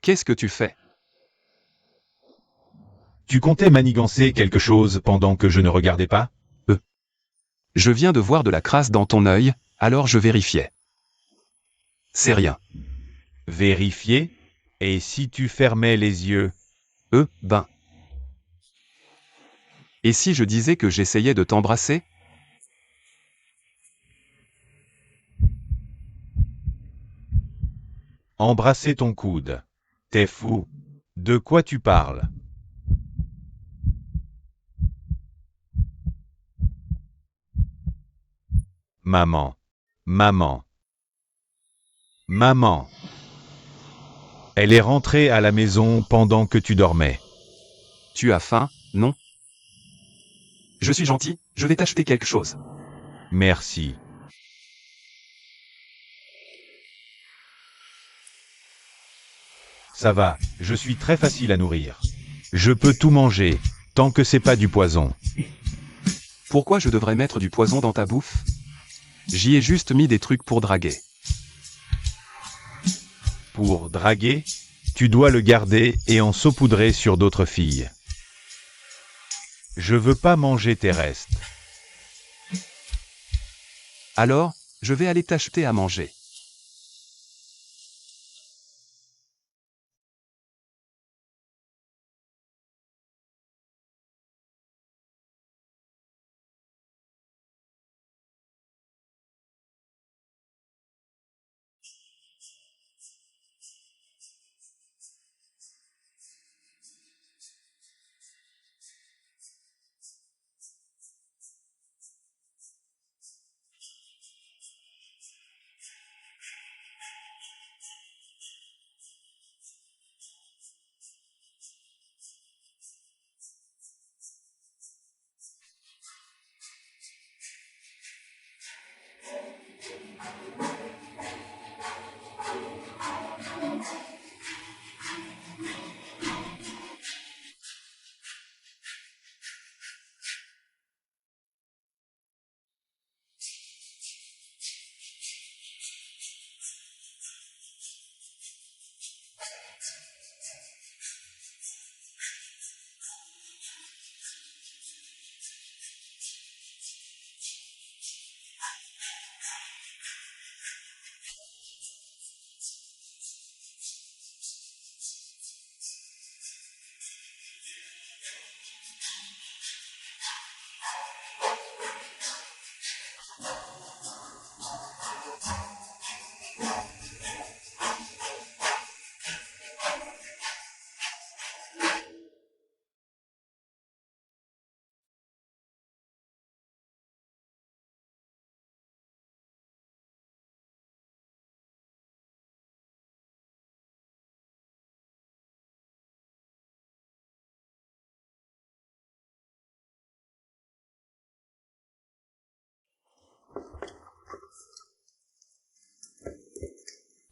Qu'est-ce que tu fais? Tu comptais manigancer quelque chose pendant que je ne regardais pas? Je viens de voir de la crasse dans ton œil, alors je vérifiais. C'est rien. Vérifier? Et si tu fermais les yeux? Ben. Et si je disais que j'essayais de t'embrasser? Embrasser ton coude. T'es fou. De quoi tu parles? Maman. Maman. Maman. Elle est rentrée à la maison pendant que tu dormais. Tu as faim, non? Je suis gentil, je vais t'acheter quelque chose. Merci. Ça va, je suis très facile à nourrir. Je peux tout manger, tant que c'est pas du poison. Pourquoi je devrais mettre du poison dans ta bouffe? J'y ai juste mis des trucs pour draguer. Pour draguer, tu dois le garder et en saupoudrer sur d'autres filles. Je veux pas manger tes restes. Alors, je vais aller t'acheter à manger.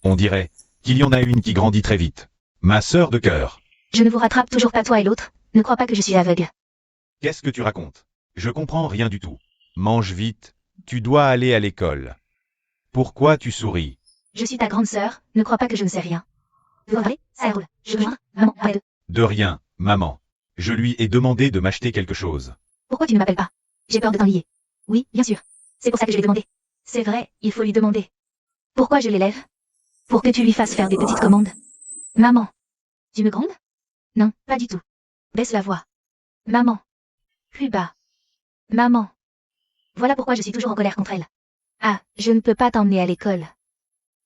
On dirait qu'il y en a une qui grandit très vite. Ma sœur de cœur. Je ne vous rattrape toujours pas toi et l'autre. Ne crois pas que je suis aveugle. Qu'est-ce que tu racontes? Je comprends rien du tout. Mange vite, tu dois aller à l'école. Pourquoi tu souris? Je suis ta grande sœur, ne crois pas que je ne sais rien. Vous en parlez? Ça roule. Je veux joindre maman, papa et deux. De rien, maman. Je lui ai demandé de m'acheter quelque chose. Pourquoi tu ne m'appelles pas? J'ai peur de t'ennuyer. Oui, bien sûr. C'est pour ça que je l'ai demandé. C'est vrai, il faut lui demander. Pourquoi je l'élève? Pour que tu lui fasses faire des petites commandes. Maman. Tu me grondes? Non, pas du tout. Baisse la voix. Maman. Plus bas. Maman. Voilà pourquoi je suis toujours en colère contre elle. Ah, je ne peux pas t'emmener à l'école.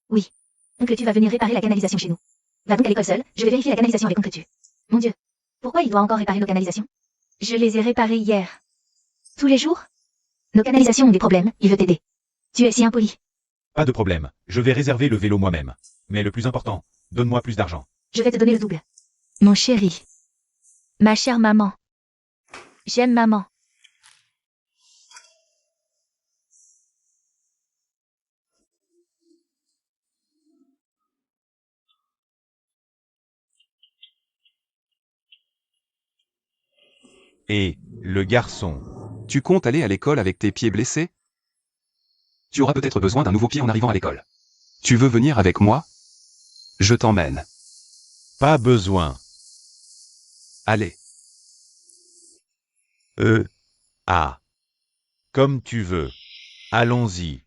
Oui. Oncle, tu vas venir réparer la canalisation chez nous. Va donc à l'école seule, je vais vérifier la canalisation avec oncle tu. Mon Dieu. Pourquoi il doit encore réparer nos canalisations? Je les ai réparées hier. Tous les jours? Nos canalisations ont des problèmes, il veut t'aider. Tu es si impoli. Pas de problème, je vais réserver le vélo moi-même. Mais le plus important, donne-moi plus d'argent. Je vais te donner le double. Mon chéri. Ma chère maman. J'aime maman. Et, le garçon. Tu comptes aller à l'école avec tes pieds blessés? Tu auras peut-être besoin d'un nouveau pied en arrivant à l'école. Tu veux venir avec moi? Je t'emmène. Pas besoin. Allez. Ah. Comme tu veux. Allons-y.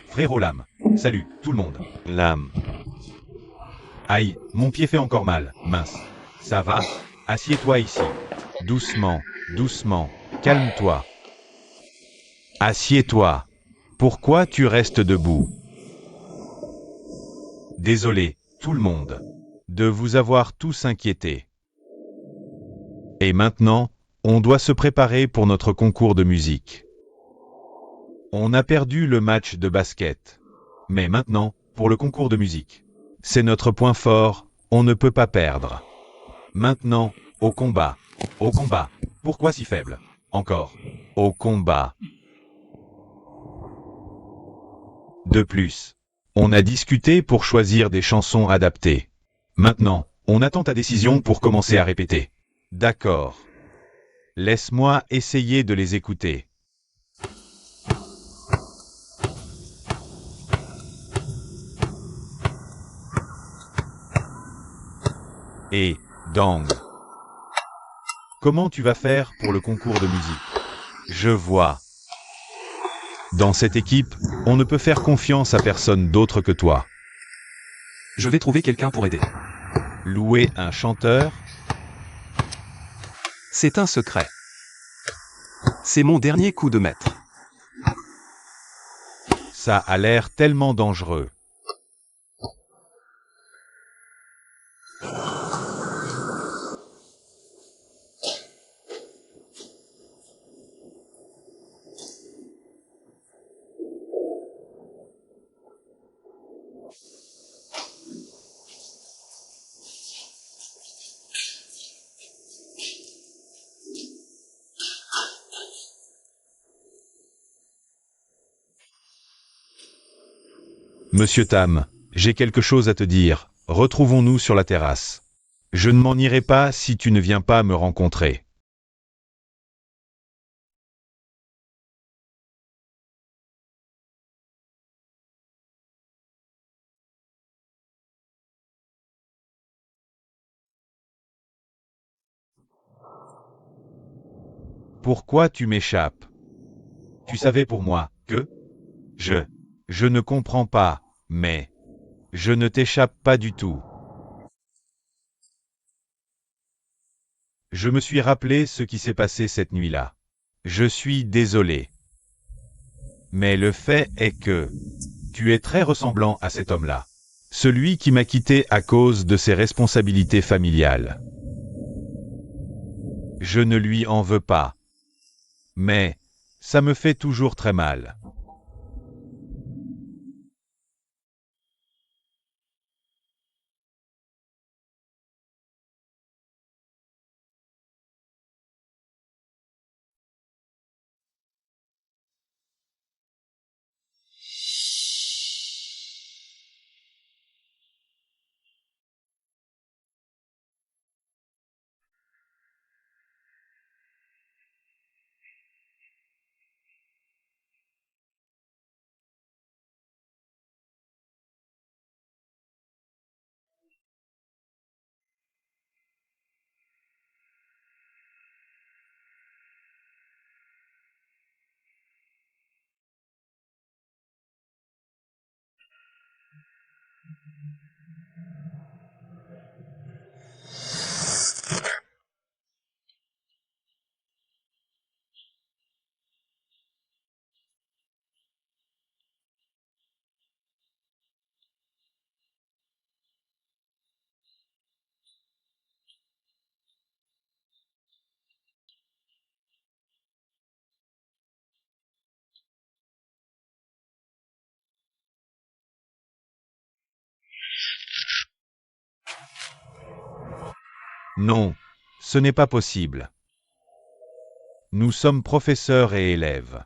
Frérot Lame. Salut, tout le monde. Lame. Aïe, mon pied fait encore mal, mince. Ça va? Assieds-toi ici. Doucement, doucement. Calme-toi. Assieds-toi. Pourquoi tu restes debout? Désolé, tout le monde, de vous avoir tous inquiétés. Et maintenant, on doit se préparer pour notre concours de musique. On a perdu le match de basket. Mais maintenant, pour le concours de musique. C'est notre point fort, on ne peut pas perdre. Maintenant, au combat. Au combat. Pourquoi si faible? Encore. Au combat. De plus, on a discuté pour choisir des chansons adaptées. Maintenant, on attend ta décision pour commencer à répéter. D'accord. Laisse-moi essayer de les écouter. Et, Dang. Comment tu vas faire pour le concours de musique? Je vois. Dans cette équipe, on ne peut faire confiance à personne d'autre que toi. Je vais trouver quelqu'un pour aider. Louer un chanteur? C'est un secret. C'est mon dernier coup de maître. Ça a l'air tellement dangereux. Monsieur Tam, j'ai quelque chose à te dire. Retrouvons-nous sur la terrasse. Je ne m'en irai pas si tu ne viens pas me rencontrer. Pourquoi tu m'échappes? Tu savais pour moi que je ne comprends pas, mais je ne t'échappe pas du tout. Je me suis rappelé ce qui s'est passé cette nuit-là. Je suis désolé. Mais le fait est que tu es très ressemblant à cet homme-là. Celui qui m'a quitté à cause de ses responsabilités familiales. Je ne lui en veux pas. Mais ça me fait toujours très mal. Non, ce n'est pas possible. Nous sommes professeurs et élèves.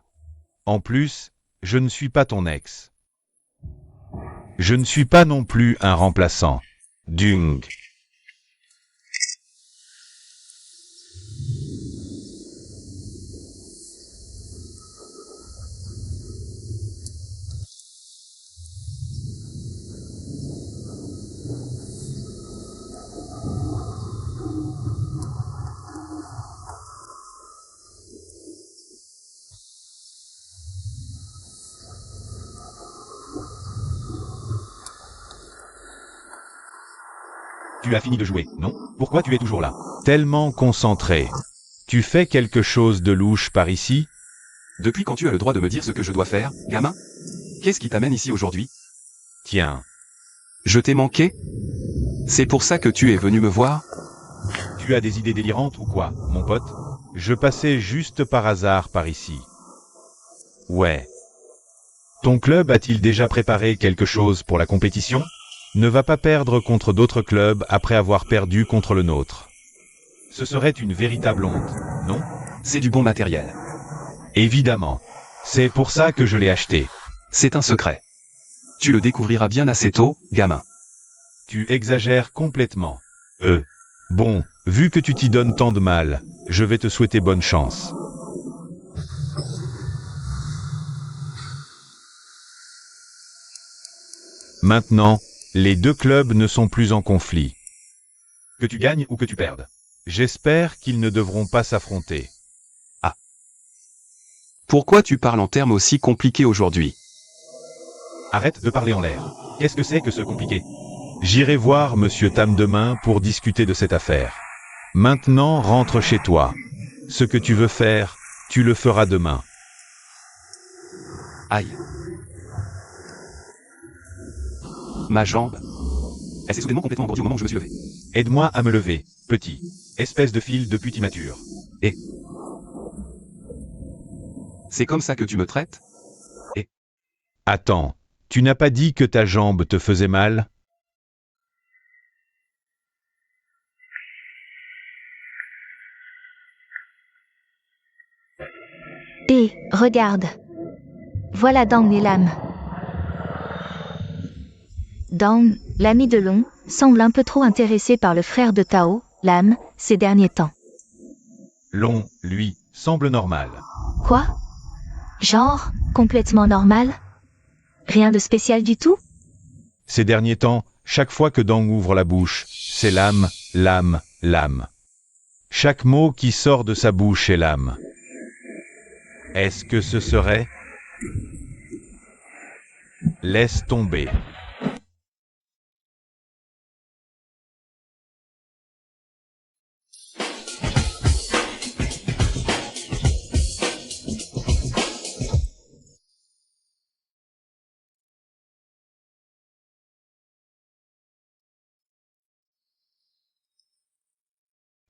En plus, je ne suis pas ton ex. Je ne suis pas non plus un remplaçant. Dung. Tu as fini de jouer, non? Pourquoi tu es toujours là? Tellement concentré. Tu fais quelque chose de louche par ici? Depuis quand tu as le droit de me dire ce que je dois faire, gamin? Qu'est-ce qui t'amène ici aujourd'hui? Tiens. Je t'ai manqué? C'est pour ça que tu es venu me voir? Tu as des idées délirantes ou quoi, mon pote? Je passais juste par hasard par ici. Ouais. Ton club a-t-il déjà préparé quelque chose pour la compétition? Ne va pas perdre contre d'autres clubs après avoir perdu contre le nôtre. Ce serait une véritable honte, non? C'est du bon matériel. Évidemment. C'est pour ça que je l'ai acheté. C'est un secret. Tu le découvriras bien assez tôt, gamin. Tu exagères complètement. Bon, vu que tu t'y donnes tant de mal, je vais te souhaiter bonne chance. Maintenant, les deux clubs ne sont plus en conflit. Que tu gagnes ou que tu perdes. J'espère qu'ils ne devront pas s'affronter. Pourquoi tu parles en termes aussi compliqués aujourd'hui? Arrête de parler en l'air. Qu'est-ce que c'est que ce compliqué? J'irai voir Monsieur Tam demain pour discuter de cette affaire. Maintenant, rentre chez toi. Ce que tu veux faire, tu le feras demain. Aïe. Ma jambe. Elle s'est soudainement complètement engourdie au moment où je me suis levé. Aide-moi à me lever, petit. Espèce de fil de pute immature. C'est comme ça que tu me traites? Attends, tu n'as pas dit que ta jambe te faisait mal? Et, regarde. Voilà Dang et Lam. Dang, l'ami de Long, semble un peu trop intéressé par le frère de Tao, Lam, ces derniers temps. Long, lui, semble normal. Quoi? Genre, complètement normal? Rien de spécial du tout? Ces derniers temps, chaque fois que Dang ouvre la bouche, c'est l'âme, l'âme, l'âme. Chaque mot qui sort de sa bouche est l'âme. Est-ce que ce serait? Laisse tomber.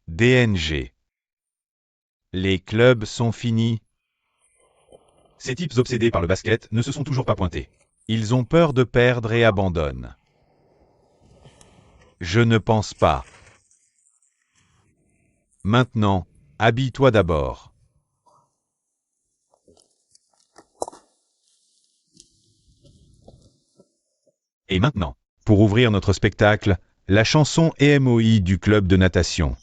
DNG. Les clubs sont finis. Ces types obsédés par le basket ne se sont toujours pas pointés. Ils ont peur de perdre et abandonnent. Je ne pense pas. Maintenant, habille-toi d'abord. Et maintenant, Pour ouvrir notre spectacle, la chanson EMOI du club de natation.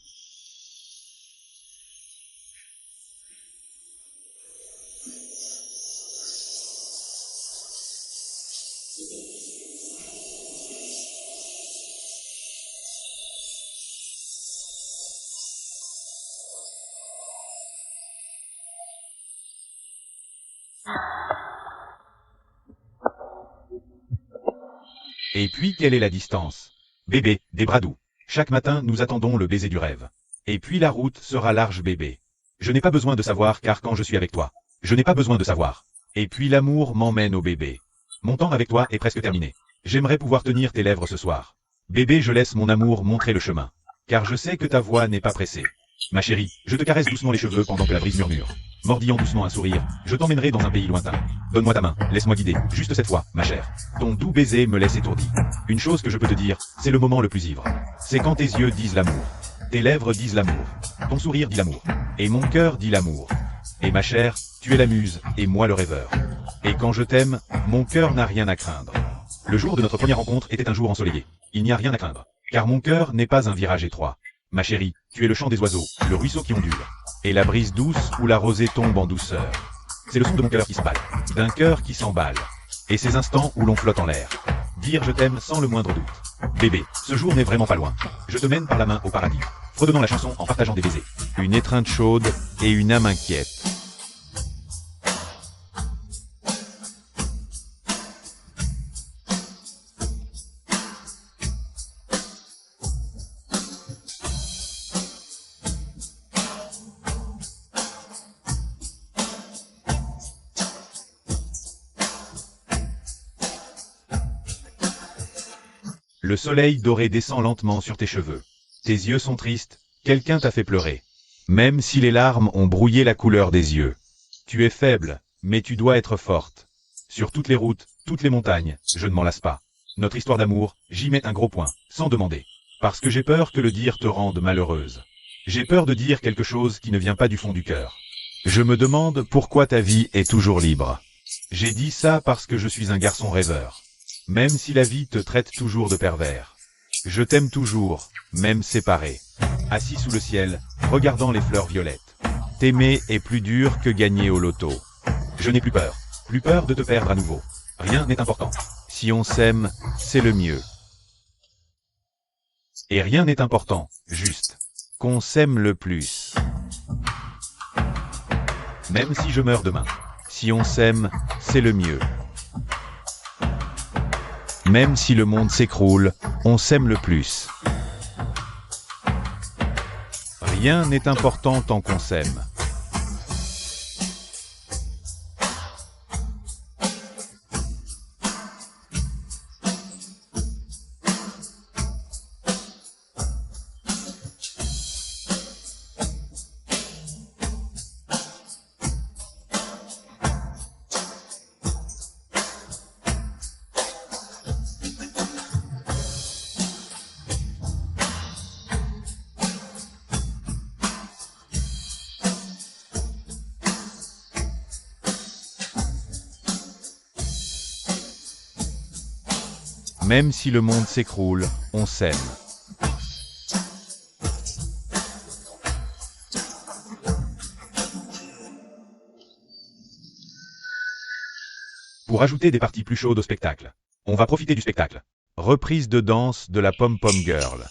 et puis quelle est la distance? Bébé, des bras doux. Chaque matin, nous attendons le baiser du rêve. Et puis la route sera large, bébé. Je n'ai pas besoin de savoir car quand je suis avec toi, je n'ai pas besoin de savoir. Et puis l'amour m'emmène au bébé. Mon temps avec toi est presque terminé. J'aimerais pouvoir tenir tes lèvres ce soir. Bébé, je laisse mon amour montrer le chemin. Car je sais que ta voix n'est pas pressée. Ma chérie, je te caresse doucement les cheveux pendant que la brise murmure. Mordillant doucement un sourire, je t'emmènerai dans un pays lointain. Donne-moi ta main, laisse-moi guider, juste cette fois, ma chère. Ton doux baiser me laisse étourdi. Une chose que je peux te dire, c'est le moment le plus ivre. C'est quand tes yeux disent l'amour. Tes lèvres disent l'amour. Ton sourire dit l'amour. Et mon cœur dit l'amour. Et ma chère, tu es la muse, et moi le rêveur. Et quand je t'aime, mon cœur n'a rien à craindre. Le jour de notre première rencontre était un jour ensoleillé. Il n'y a rien à craindre. Car mon cœur n'est pas un virage étroit. Ma chérie, tu es le chant des oiseaux, le ruisseau qui ondule. Et la brise douce où la rosée tombe en douceur. C'est le son de mon cœur qui s'emballe. D'un cœur qui s'emballe. Et ces instants où l'on flotte en l'air. Dire je t'aime sans le moindre doute. Bébé, ce jour n'est vraiment pas loin. Je te mène par la main au paradis. Fredonnons la chanson en partageant des baisers. Une étreinte chaude et une âme inquiète. Le soleil doré descend lentement sur tes cheveux. Tes yeux sont tristes, quelqu'un t'a fait pleurer. Même si les larmes ont brouillé la couleur des yeux. Tu es faible, mais tu dois être forte. Sur toutes les routes, toutes les montagnes, je ne m'en lasse pas. Notre histoire d'amour, j'y mets un gros point, sans demander. Parce que j'ai peur que le dire te rende malheureuse. J'ai peur de dire quelque chose qui ne vient pas du fond du cœur. Je me demande pourquoi ta vie est toujours libre. J'ai dit ça parce que je suis un garçon rêveur. Même si la vie te traite toujours de pervers. Je t'aime toujours, même séparé. Assis sous le ciel, regardant les fleurs violettes. T'aimer est plus dur que gagner au loto. Je n'ai plus peur de te perdre à nouveau. Rien n'est important. Si on s'aime, c'est le mieux. Et rien n'est important, juste. Qu'on s'aime le plus. Même si je meurs demain. Si on s'aime, c'est le mieux. Même si le monde s'écroule, on s'aime le plus. Rien n'est important tant qu'on s'aime. Même si le monde s'écroule, on s'aime. Pour ajouter des parties plus chaudes au spectacle. On va profiter du spectacle. Reprise de danse de la Pom Pom Girl.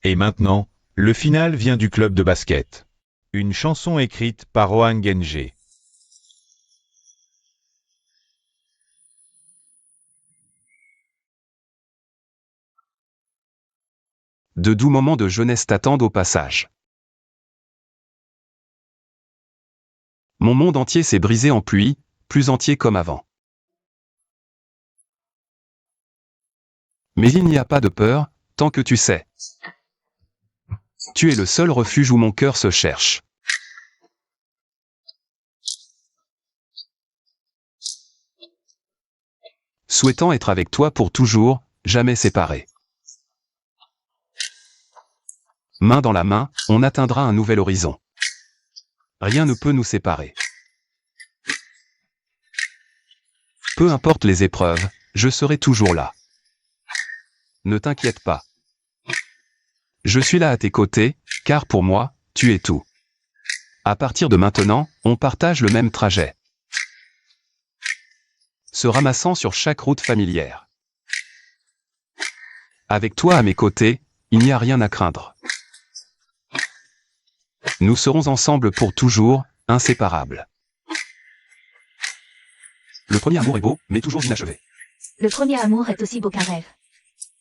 Et maintenant, le final vient du club de basket. Une chanson écrite par Rohan Genje. De doux moments de jeunesse t'attendent au passage. Mon monde entier s'est brisé en pluie, plus entier comme avant. Mais il n'y a pas de peur, tant que tu sais. Tu es le seul refuge où mon cœur se cherche. Souhaitant être avec toi pour toujours, jamais séparés. Main dans la main, on atteindra un nouvel horizon. Rien ne peut nous séparer. Peu importe les épreuves, je serai toujours là. Ne t'inquiète pas. Je suis là à tes côtés, car pour moi, tu es tout. À partir de maintenant, on partage le même trajet. Se ramassant sur chaque route familière. Avec toi à mes côtés, il n'y a rien à craindre. Nous serons ensemble pour toujours, inséparables. Le premier amour est beau, mais toujours inachevé. Le premier amour est aussi beau qu'un rêve.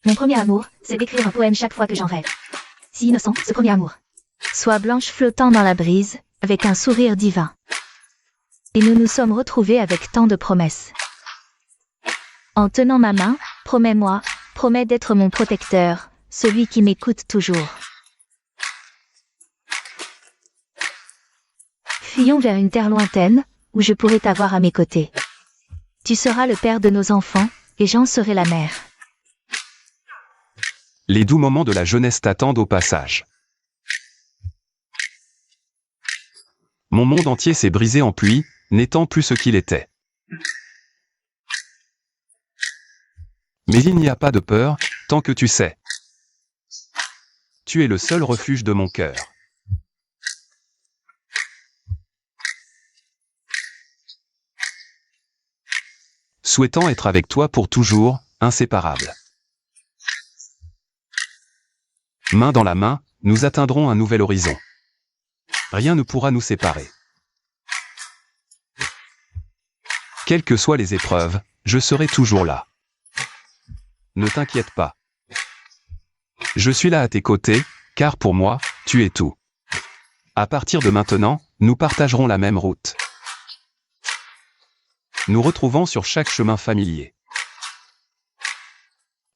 Mon premier amour, c'est d'écrire un poème chaque fois que j'en rêve. Si innocent, ce premier amour. Soie blanche flottant dans la brise, avec un sourire divin. Et nous nous sommes retrouvés avec tant de promesses. En tenant ma main, promets-moi, promets d'être mon protecteur, celui qui m'écoute toujours. Fuyons vers une terre lointaine, où je pourrai t'avoir à mes côtés. Tu seras le père de nos enfants, et j'en serai la mère. Les doux moments de la jeunesse t'attendent au passage. Mon monde entier s'est brisé en pluie, n'étant plus ce qu'il était. Mais il n'y a pas de peur, tant que tu sais. Tu es le seul refuge de mon cœur. Souhaitant être avec toi pour toujours, inséparables. Main dans la main, nous atteindrons un nouvel horizon. Rien ne pourra nous séparer. Quelles que soient les épreuves, je serai toujours là. Ne t'inquiète pas. Je suis là à tes côtés, car pour moi, tu es tout. À partir de maintenant, nous partagerons la même route. Nous retrouvons sur chaque chemin familier.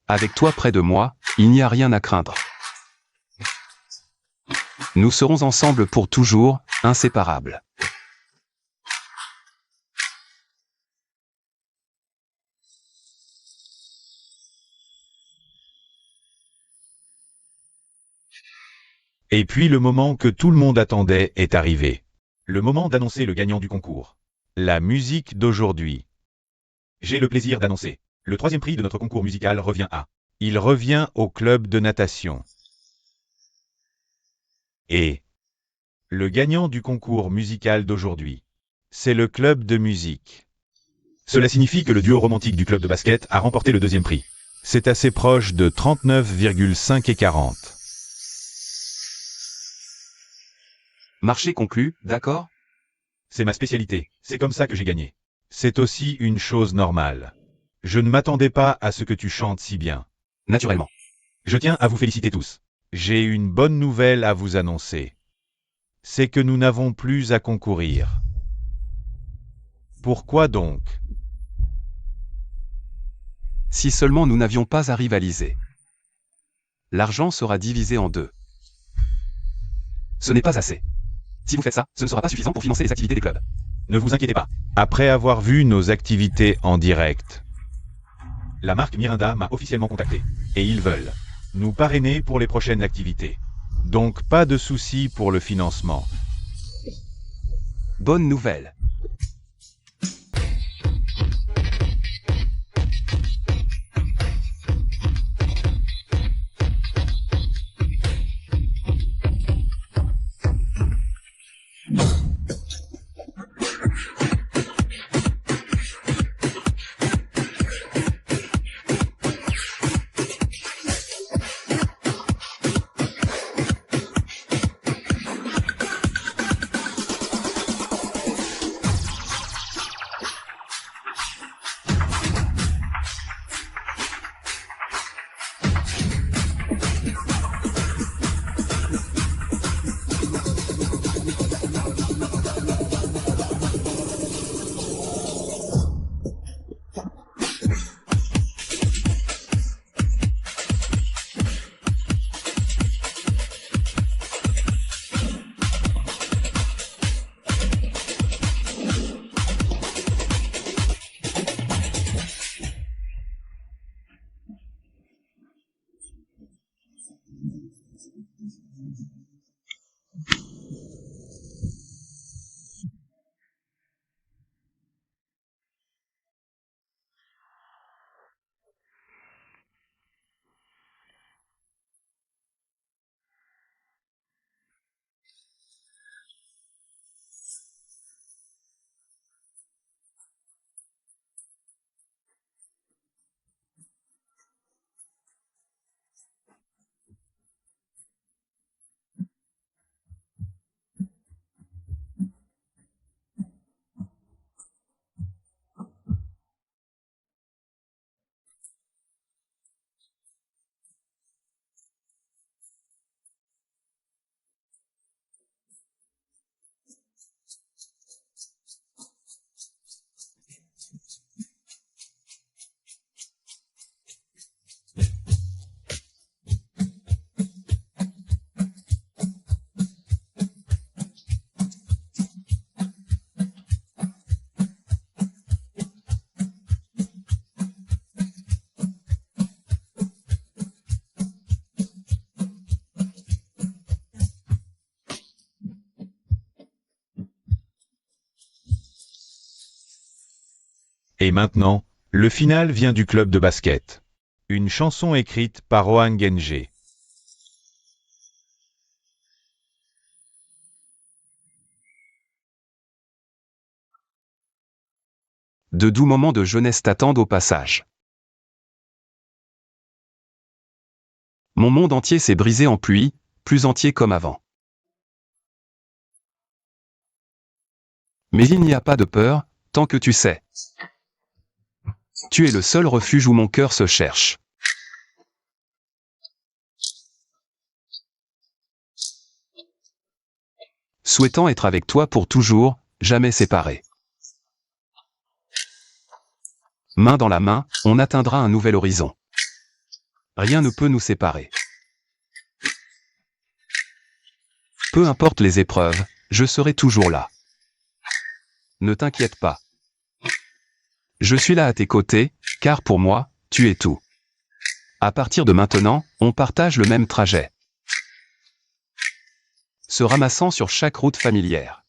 Avec toi près de moi, il n'y a rien à craindre. Nous serons ensemble pour toujours, inséparables. Et puis le moment que tout le monde attendait est arrivé. Le moment d'annoncer le gagnant du concours. La musique d'aujourd'hui. J'ai le plaisir d'annoncer. Le 3e prix de notre concours musical revient à... Il revient au club de natation. Et le gagnant du concours musical d'aujourd'hui, c'est le club de musique. Cela signifie que le duo romantique du club de basket a remporté le 2e prix. C'est assez proche de 39,5 et 40. Marché conclu, d'accord? C'est ma spécialité, c'est comme ça que j'ai gagné. C'est aussi une chose normale. Je ne m'attendais pas à ce que tu chantes si bien. Naturellement. Je tiens à vous féliciter tous. J'ai une bonne nouvelle à vous annoncer. C'est que nous n'avons plus à concourir. Pourquoi donc? Si seulement nous n'avions pas à rivaliser. L'argent sera divisé en deux. Ce n'est pas assez. Si vous faites ça, ce ne sera pas suffisant pour financer les activités des clubs. Ne vous inquiétez pas. Après avoir vu nos activités en direct, La marque Mirinda m'a officiellement contacté. Et ils veulent nous parrainer pour les prochaines activités. donc pas de souci pour le financement. Bonne nouvelle. Et maintenant, le final vient du club de basket. Une chanson écrite par Rohan Genje. De doux moments de jeunesse t'attendent au passage. Mon monde entier s'est brisé en pluie, plus entier comme avant. Mais il n'y a pas de peur, tant que tu sais. Tu es le seul refuge où mon cœur se cherche. Souhaitant être avec toi pour toujours, jamais séparés. Main dans la main, on atteindra un nouvel horizon. Rien ne peut nous séparer. Peu importe les épreuves, je serai toujours là. Ne t'inquiète pas. Je suis là à tes côtés, car pour moi, tu es tout. À partir de maintenant, on partage le même trajet. Se ramassant sur chaque route familière.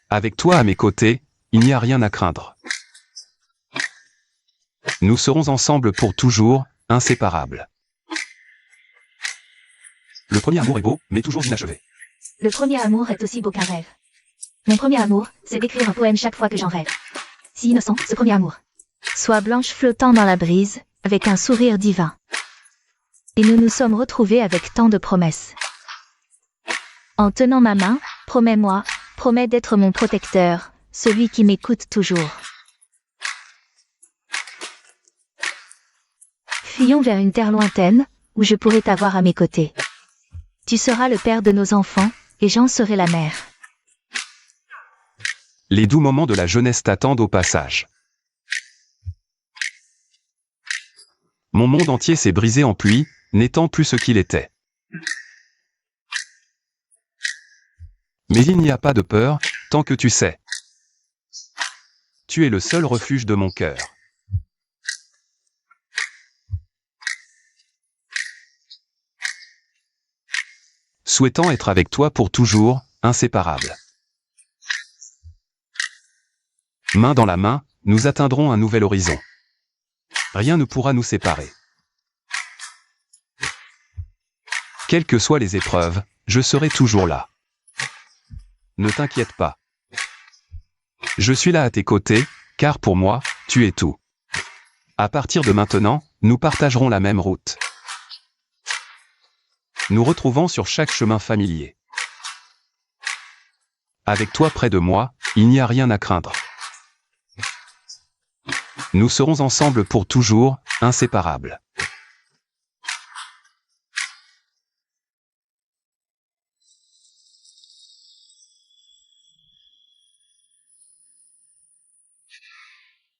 Avec toi à mes côtés, il n'y a rien à craindre. Nous serons ensemble pour toujours, inséparables. Le premier amour est beau, mais toujours inachevé. Le premier amour est aussi beau qu'un rêve. Mon premier amour, c'est d'écrire un poème chaque fois que j'en rêve. Si innocent, ce premier amour. Soie blanche flottant dans la brise, avec un sourire divin. Et nous nous sommes retrouvés avec tant de promesses. En tenant ma main, promets-moi, promets d'être mon protecteur, celui qui m'écoute toujours. Fuyons vers une terre lointaine, où je pourrai t'avoir à mes côtés. Tu seras le père de nos enfants, et j'en serai la mère. Les doux moments de la jeunesse t'attendent au passage. Mon monde entier s'est brisé en pluie, n'étant plus ce qu'il était. Mais il n'y a pas de peur, tant que tu sais. Tu es le seul refuge de mon cœur. Souhaitant être avec toi pour toujours, inséparables. Main dans la main, nous atteindrons un nouvel horizon. Rien ne pourra nous séparer. Quelles que soient les épreuves, je serai toujours là. Ne t'inquiète pas. Je suis là à tes côtés, car pour moi, tu es tout. À partir de maintenant, nous partagerons la même route. Nous retrouvons sur chaque chemin familier. Avec toi près de moi, il n'y a rien à craindre. Nous serons ensemble pour toujours, inséparables.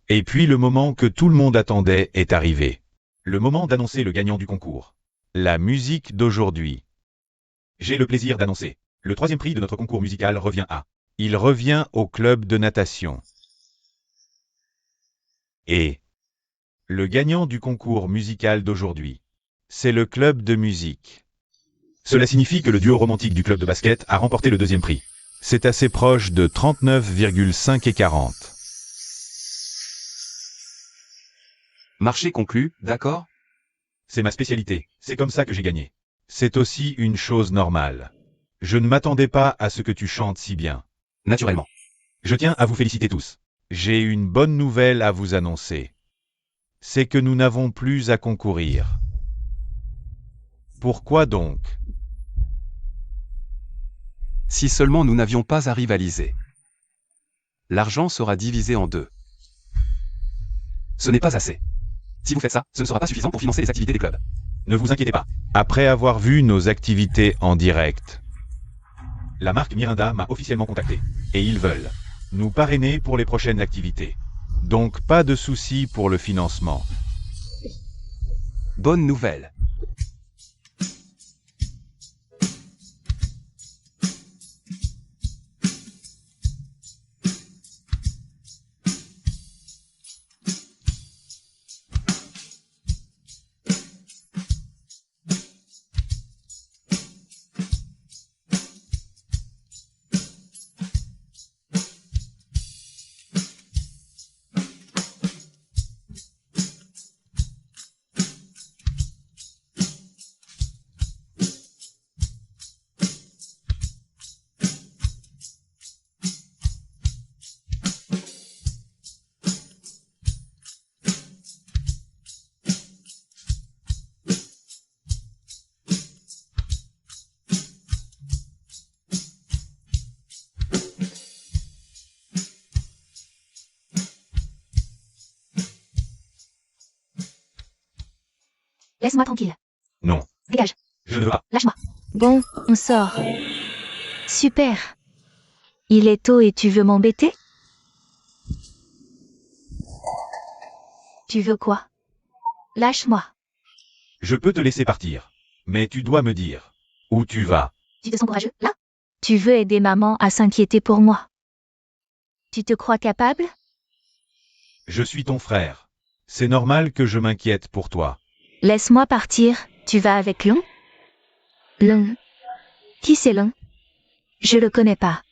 Et puis le moment que tout le monde attendait est arrivé. Le moment d'annoncer le gagnant du concours. La musique d'aujourd'hui. J'ai le plaisir d'annoncer. Le 3e prix de notre concours musical revient à... Il revient au club de natation. Et le gagnant du concours musical d'aujourd'hui, c'est le club de musique. Cela signifie que le duo romantique du club de basket a remporté le 2e prix. C'est assez proche de 39,5 et 40. Marché conclu, d'accord? C'est ma spécialité, c'est comme ça que j'ai gagné. C'est aussi une chose normale. Je ne m'attendais pas à ce que tu chantes si bien. Naturellement. Je tiens à vous féliciter tous. J'ai une bonne nouvelle à vous annoncer. C'est que nous n'avons plus à concourir. Pourquoi donc? Si seulement nous n'avions pas à rivaliser. L'argent sera divisé en deux. Ce n'est pas assez. Si vous faites ça, ce ne sera pas suffisant pour financer les activités des clubs. Ne vous inquiétez pas. Après avoir vu nos activités en direct, La marque Mirinda m'a officiellement contacté. Et ils veulent nous parrainer pour les prochaines activités. Donc pas de souci pour le financement. Bonne nouvelle. Laisse-moi tranquille. Non. Dégage. Je ne veux pas. Lâche-moi. Bon, on sort. Super. Il est tôt et tu veux m'embêter? Tu veux quoi? Lâche-moi. Je peux te laisser partir. Mais tu dois me dire où tu vas. Tu te sens courageux, là? Tu veux aider maman à s'inquiéter pour moi? Tu te crois capable? Je suis ton frère. C'est normal que je m'inquiète pour toi. Laisse-moi partir. Tu vas avec Long? Long? Qui c'est Long? Je le connais pas.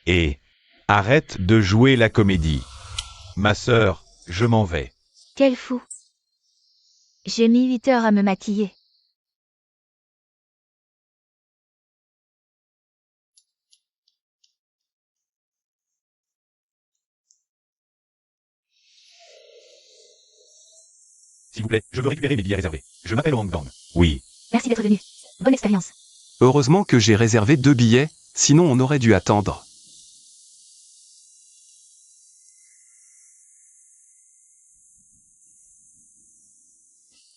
Et arrête de jouer la comédie. Ma sœur, je m'en vais. Quel fou. J'ai mis 8 heures à me maquiller. S'il vous plaît, je veux récupérer mes billets réservés. Je m'appelle Wang Dang. Oui. Merci d'être venu. Bonne expérience. Heureusement que j'ai réservé 2 billets, sinon on aurait dû attendre.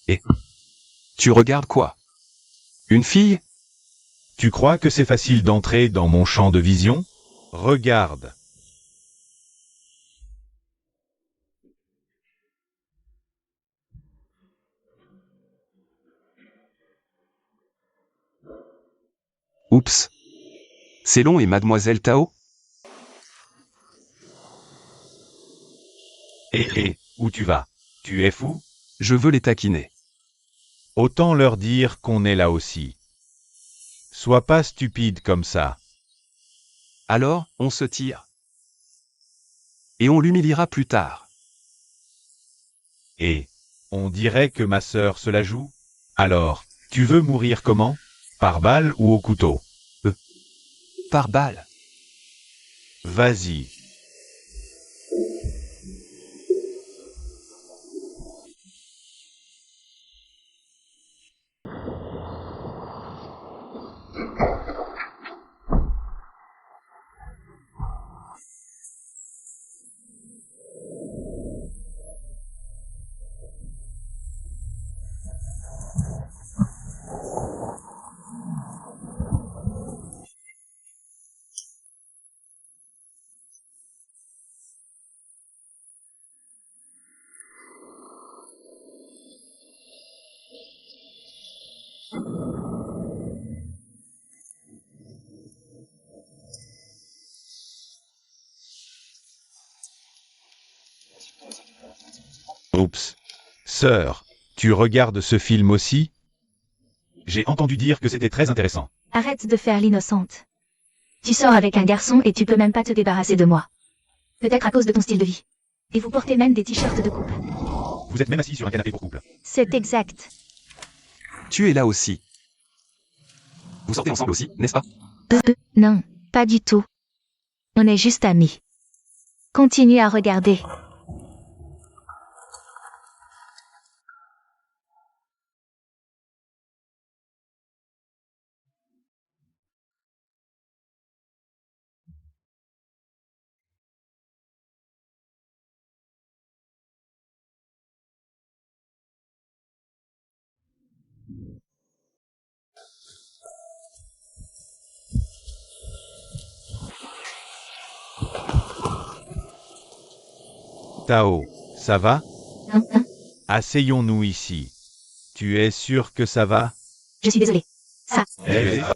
Et Tu regardes quoi? Une fille? Tu crois que c'est facile d'entrer dans mon champ de vision? Regarde. Oups. C'est Long et Mademoiselle Tao? où tu vas? Tu es fou? Je veux les taquiner. Autant leur dire qu'on est là aussi. Sois pas stupide comme ça. Alors, on se tire. Et on l'humiliera plus tard. Et on dirait que ma sœur se la joue? Alors, tu veux mourir comment? Par balle ou au couteau? Par balle. Vas-y. Oups. Sœur, tu regardes ce film aussi? J'ai entendu dire que c'était très intéressant. Arrête de faire l'innocente. Tu sors avec un garçon et tu peux même pas te débarrasser de moi. Peut-être à cause de ton style de vie. Et vous portez même des t-shirts de couple. Vous êtes même assis sur un canapé pour couple. C'est exact. Tu es là aussi. Vous sortez ensemble aussi, n'est-ce pas? Non, pas du tout. On est juste amis. Continue à regarder. Tao, ça va? Hein? Asseyons-nous ici. Tu es sûr que ça va? Je suis désolée.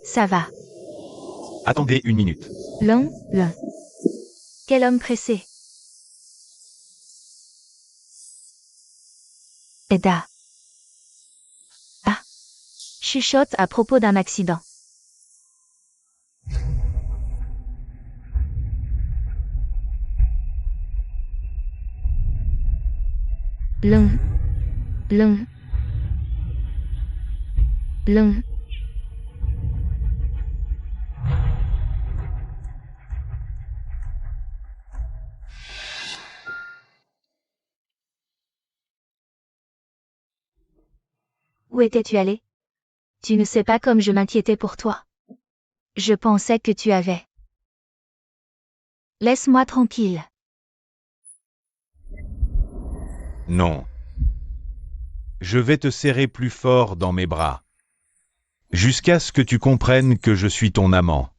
Ça va. Attendez une minute. Long. Quel homme pressé. Eda. Ah. Chuchote à propos d'un accident. Long. Où étais-tu allé? Tu ne sais pas comme je m'inquiétais pour toi. Je pensais que tu avais. Laisse-moi tranquille. Non. Je vais te serrer plus fort dans mes bras. Jusqu'à ce que tu comprennes que je suis ton amant.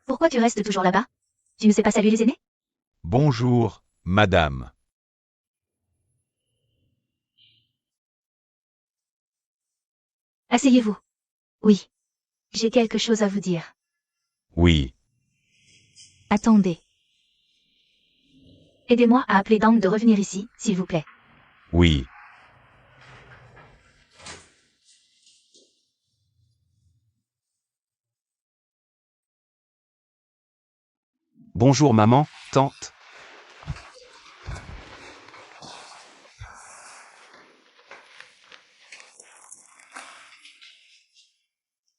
Pourquoi tu restes toujours là-bas? Tu ne sais pas saluer les aînés? Bonjour, madame. Asseyez-vous. Oui. J'ai quelque chose à vous dire. Oui, Attendez. Aidez-moi à appeler Dang de revenir ici, s'il vous plaît. oui. Bonjour maman, tante.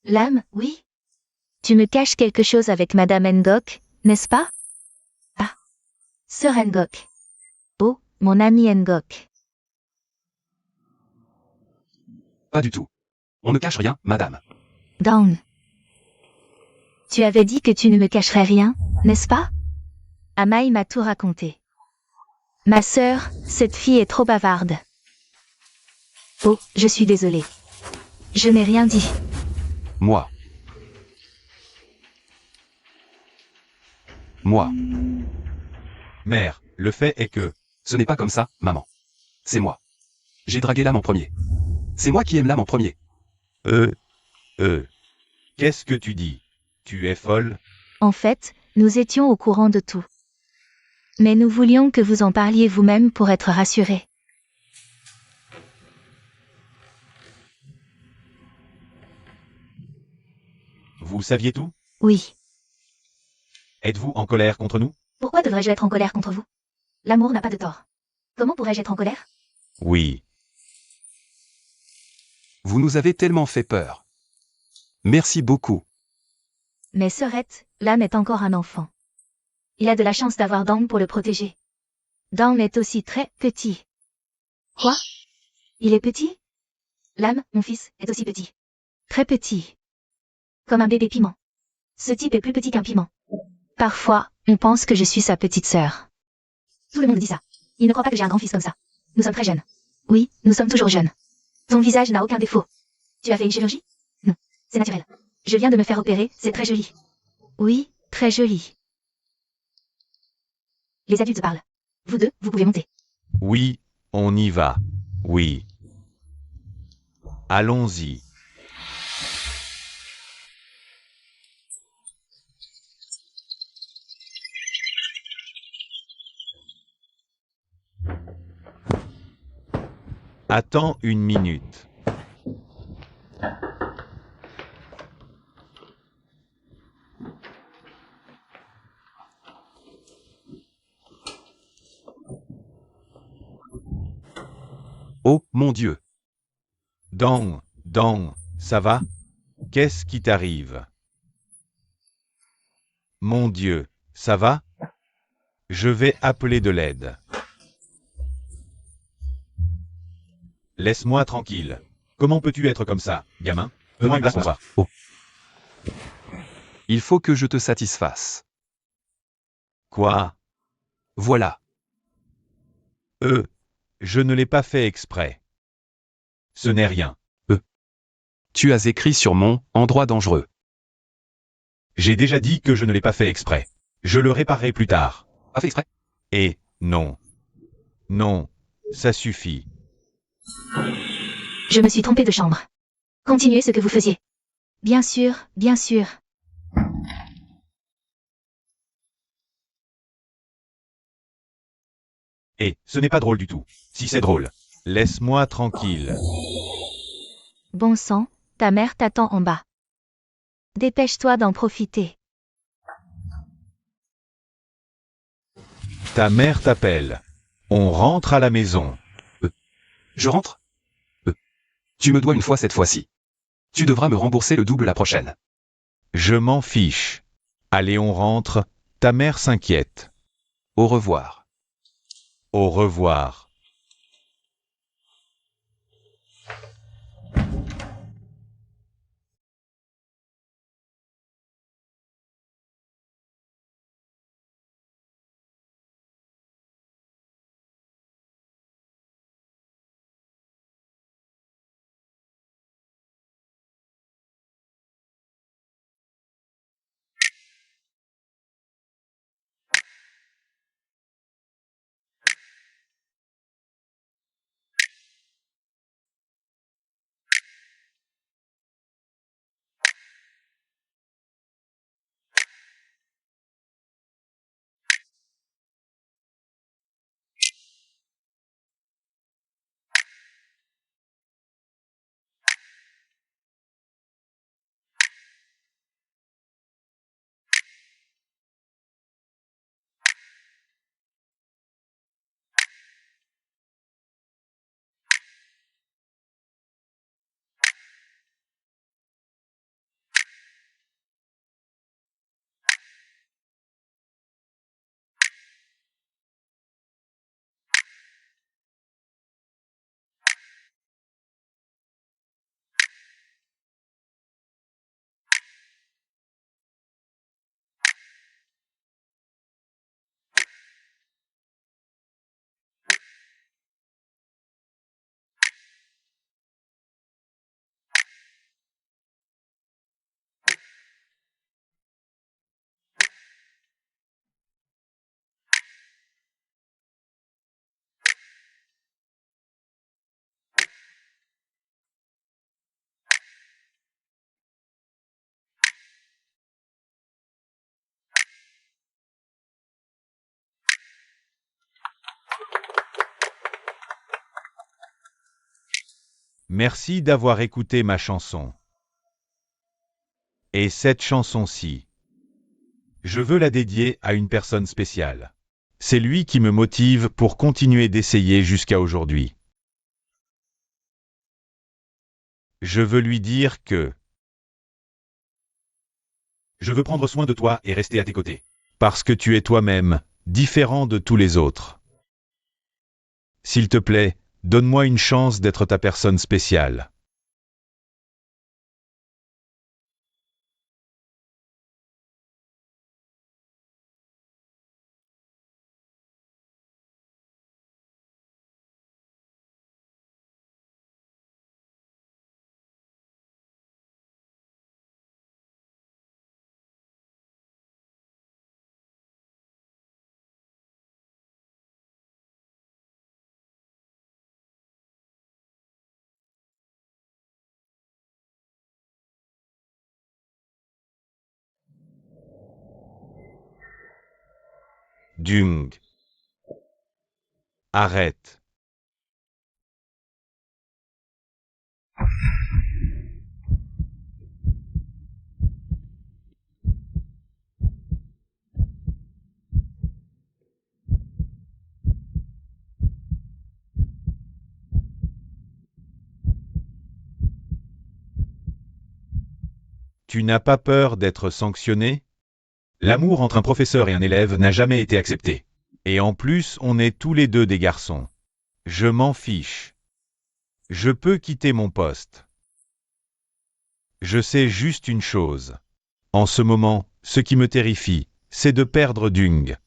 L'âme, oui? Tu me caches quelque chose avec Madame Ngok, n'est-ce pas? Sœur Ngok. Oh, mon ami Ngok. Pas du tout. On ne cache rien, madame. Down. Tu avais dit que tu ne me cacherais rien, n'est-ce pas? Amai m'a tout raconté. Ma sœur, cette fille est trop bavarde. Oh, je suis désolée. Je n'ai rien dit. Moi. Moi. Mère, le fait est que... Ce n'est pas comme ça, maman. C'est moi. J'ai dragué l'âme en premier. C'est moi qui aime l'âme en premier. Qu'est-ce que tu dis? Tu es folle? En fait, nous étions au courant de tout. Mais nous voulions que vous en parliez vous-même pour être rassurés. Vous saviez tout? Oui. Êtes-vous en colère contre nous? Pourquoi devrais-je être en colère contre vous? L'amour n'a pas de tort. Comment pourrais-je être en colère? Oui, Vous nous avez tellement fait peur. Merci beaucoup. Mais sœurette, l'âme est encore un enfant. Il a de la chance d'avoir Dang pour le protéger. Down est aussi très petit. Quoi? Il est petit? L'âme, mon fils, est aussi petit. Très petit. Comme un bébé piment. Ce type est plus petit qu'un piment. Parfois, on pense que je suis sa petite sœur. Tout le monde dit ça. Il ne croit pas que j'ai un grand-fils comme ça. Nous sommes très jeunes. Oui, nous sommes toujours jeunes. Ton visage n'a aucun défaut. Tu as fait une chirurgie? Non, c'est naturel. Je viens de me faire opérer, c'est très joli. Oui, très joli. Les adultes parlent. Vous deux, vous pouvez monter. oui, on y va. Oui. Allons-y. Attends une minute. Oh, mon Dieu. Dang, ça va? Qu'est-ce qui t'arrive? Mon Dieu, ça va? Je vais appeler de l'aide. Laisse-moi tranquille. Comment peux-tu être comme ça, gamin? Donne-moi une glace, bonsoir. Il faut que je te satisfasse. Quoi? Voilà. Je ne l'ai pas fait exprès. Ce n'est rien. Tu as écrit sur mon endroit dangereux. J'ai déjà dit que je ne l'ai pas fait exprès. Je le réparerai plus tard. Pas fait exprès? Et non. Non, ça suffit. Je me suis trompée de chambre. Continuez ce que vous faisiez. Bien sûr, bien sûr. Et ce n'est pas drôle du tout. Si c'est drôle. Laisse-moi tranquille. Bon sang, ta mère t'attend en bas. Dépêche-toi d'en profiter. Ta mère t'appelle. On rentre à la maison. Je rentre? Tu me dois une fois cette fois-ci. Tu devras me rembourser le double la prochaine. Je m'en fiche. Allez, on rentre. Ta mère s'inquiète. Au revoir. Au revoir. Merci d'avoir écouté ma chanson. Et cette chanson-ci, je veux la dédier à une personne spéciale. C'est lui qui me motive pour continuer d'essayer jusqu'à aujourd'hui. Je veux lui dire que Je veux prendre soin de toi et rester à tes côtés. parce que tu es toi-même, différent de tous les autres. S'il te plaît, donne-moi une chance d'être ta personne spéciale. Dung. Arrête. Tu n'as pas peur d'être sanctionné? L'amour entre un professeur et un élève n'a jamais été accepté. Et en plus, on est tous les deux des garçons. Je m'en fiche. Je peux quitter mon poste. Je sais juste une chose. En ce moment, ce qui me terrifie, c'est de perdre Dung.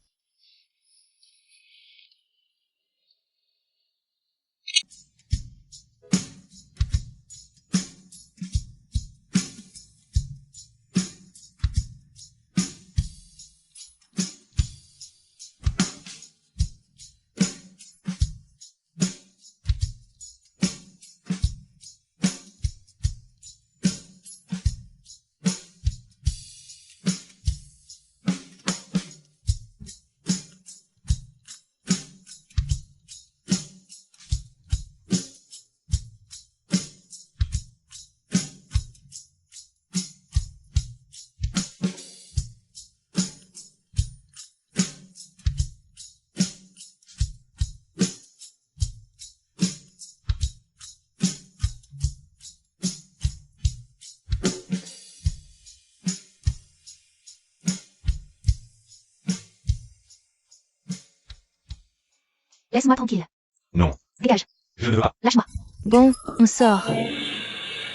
Laisse-moi tranquille. Non. Dégage. Je ne veux pas. Lâche-moi. Bon, on sort.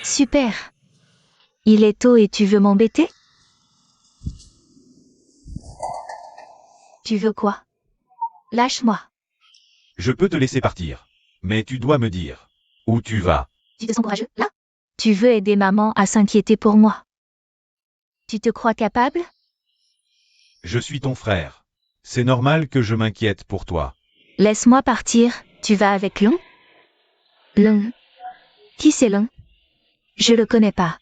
Super. Il est tôt et tu veux m'embêter? Tu veux quoi? Lâche-moi. Je peux te laisser partir. Mais tu dois me dire où tu vas. Tu te sens courageux, là? Tu veux aider maman à s'inquiéter pour moi. Tu te crois capable? Je suis ton frère. C'est normal que je m'inquiète pour toi. Laisse-moi partir. Tu vas avec Long? Long? Qui c'est Long? Je le connais pas.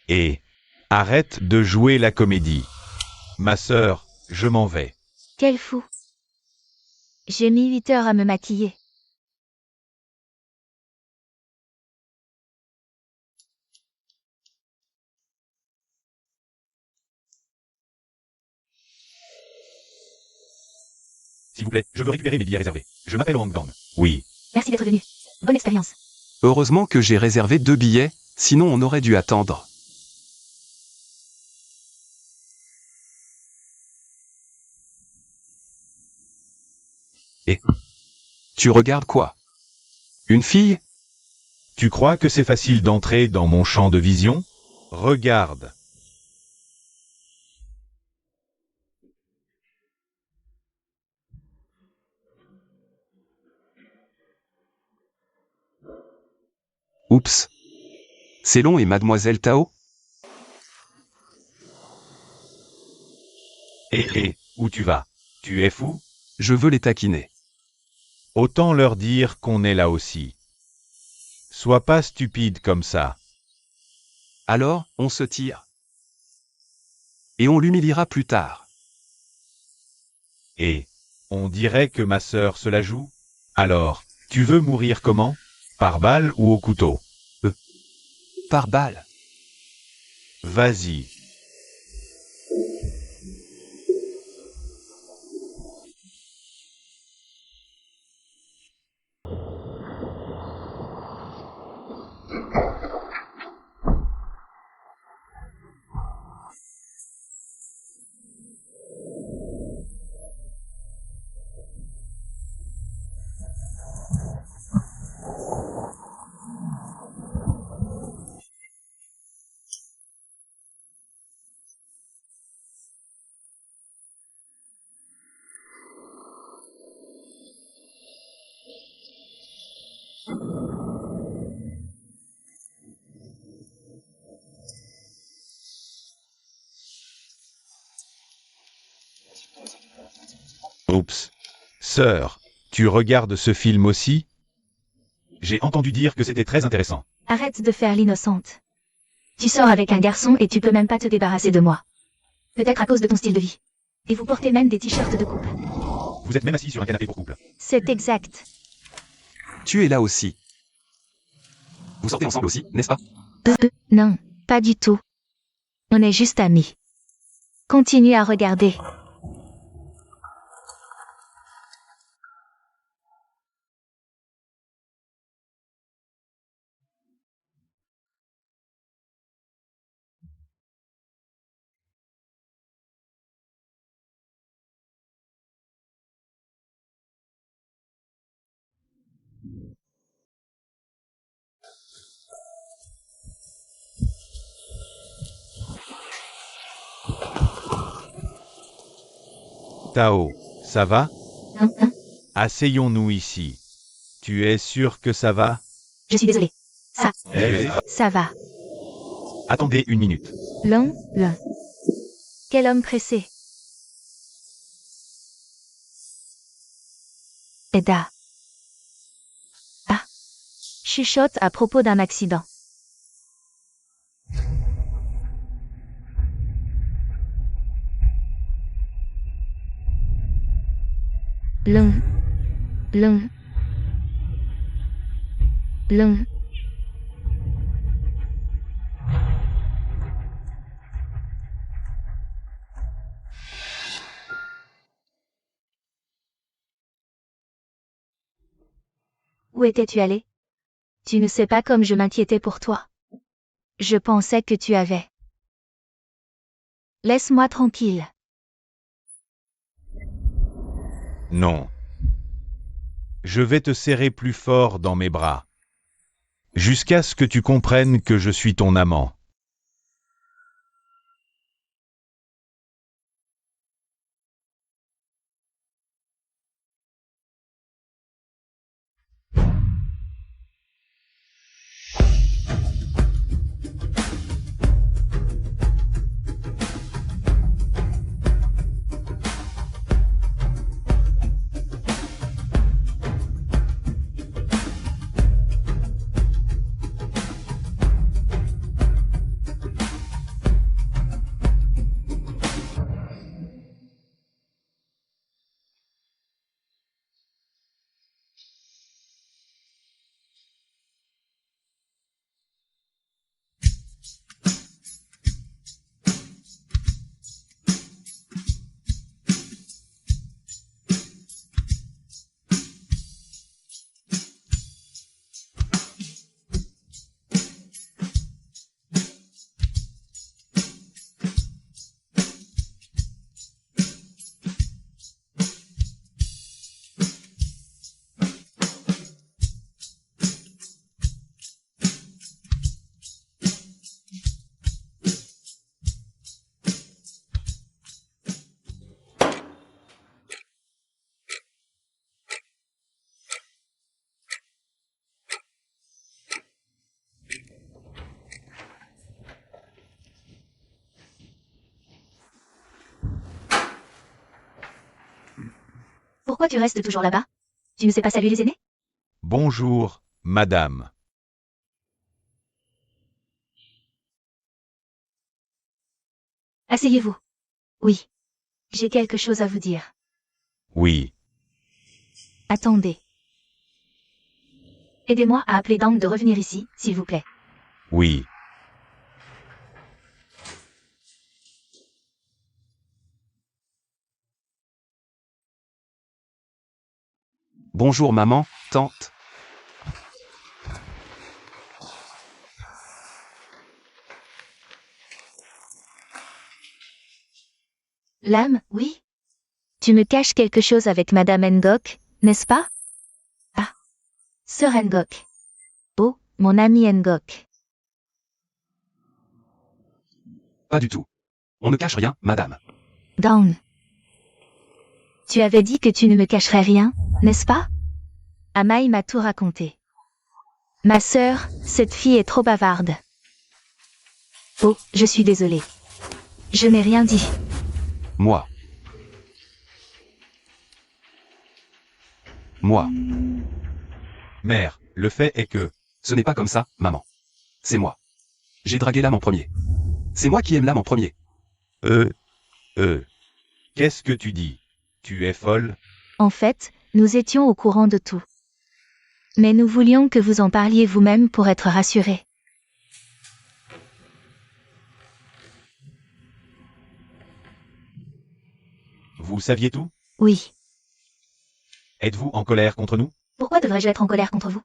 Et arrête de jouer la comédie. Ma sœur, je m'en vais. Quel fou. J'ai mis 8 heures à me maquiller. S'il vous plaît, je veux récupérer mes billets réservés. Je m'appelle Wang Gang. Oui. Merci d'être venu. Bonne expérience. Heureusement que j'ai réservé 2 billets, sinon on aurait dû attendre. Et Tu regardes quoi? Une fille? Tu crois que c'est facile d'entrer dans mon champ de vision? Regarde. Oups. C'est Long et Mademoiselle Tao? où tu vas? Tu es fou? Je veux les taquiner. Autant leur dire qu'on est là aussi. Sois pas stupide comme ça. Alors, on se tire. Et on l'humiliera plus tard. Et on dirait que ma sœur se la joue? Alors, tu veux mourir comment? Par balle ou au couteau? Par balle. Vas-y. Oups. Sœur, tu regardes ce film aussi? J'ai entendu dire que c'était très intéressant. Arrête de faire l'innocente. Tu sors avec un garçon et tu peux même pas te débarrasser de moi. Peut-être à cause de ton style de vie. Et vous portez même des t-shirts de couple. Vous êtes même assis sur un canapé pour couple. C'est exact. Tu es là aussi. Vous sortez ensemble aussi, n'est-ce pas? Non, pas du tout. On est juste amis. Continue à regarder. Tao, ça va? Hein? Asseyons-nous ici. Tu es sûr que ça va? Je suis désolée. Ça va. Attendez une minute. Long. Quel homme pressé. Eda. Ah. Chuchote à propos d'un accident. Long. Où étais-tu allé? Tu ne sais pas comme je m'inquiétais pour toi. Je pensais que tu avais. Laisse-moi tranquille. Non. Je vais te serrer plus fort dans mes bras. Jusqu'à ce que tu comprennes que je suis ton amant. Pourquoi tu restes toujours là-bas? Tu ne sais pas saluer les aînés? Bonjour, madame. Asseyez-vous. Oui. J'ai quelque chose à vous dire. Oui. Attendez. Aidez-moi à appeler Dang de revenir ici, s'il vous plaît. Oui. Bonjour maman, tante. L'âme, oui? Tu me caches quelque chose avec Madame Ngok, n'est-ce pas? Sœur Ngok. Oh, mon ami Ngok. Pas du tout. On ne cache rien, madame. Down. Tu avais dit que tu ne me cacherais rien, n'est-ce pas? Amai m'a tout raconté. Ma sœur, cette fille est trop bavarde. Oh, je suis désolée. Je n'ai rien dit. Moi. Mère, le fait est que... Ce n'est pas comme ça, maman. C'est moi. J'ai dragué l'âme en premier. C'est moi qui aime l'âme en premier. Qu'est-ce que tu dis? Tu es folle? En fait, nous étions au courant de tout. Mais nous voulions que vous en parliez vous-même pour être rassurés. Vous saviez tout? Oui. Êtes-vous en colère contre nous? Pourquoi devrais-je être en colère contre vous?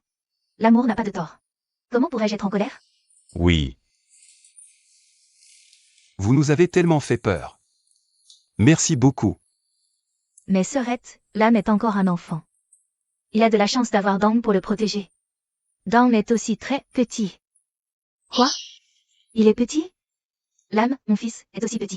L'amour n'a pas de tort. Comment pourrais-je être en colère? Oui. Vous nous avez tellement fait peur. Merci beaucoup. Mais sœurette, l'âme est encore un enfant. Il a de la chance d'avoir Dang pour le protéger. Down est aussi très petit. Quoi? Il est petit? L'âme, mon fils, est aussi petit.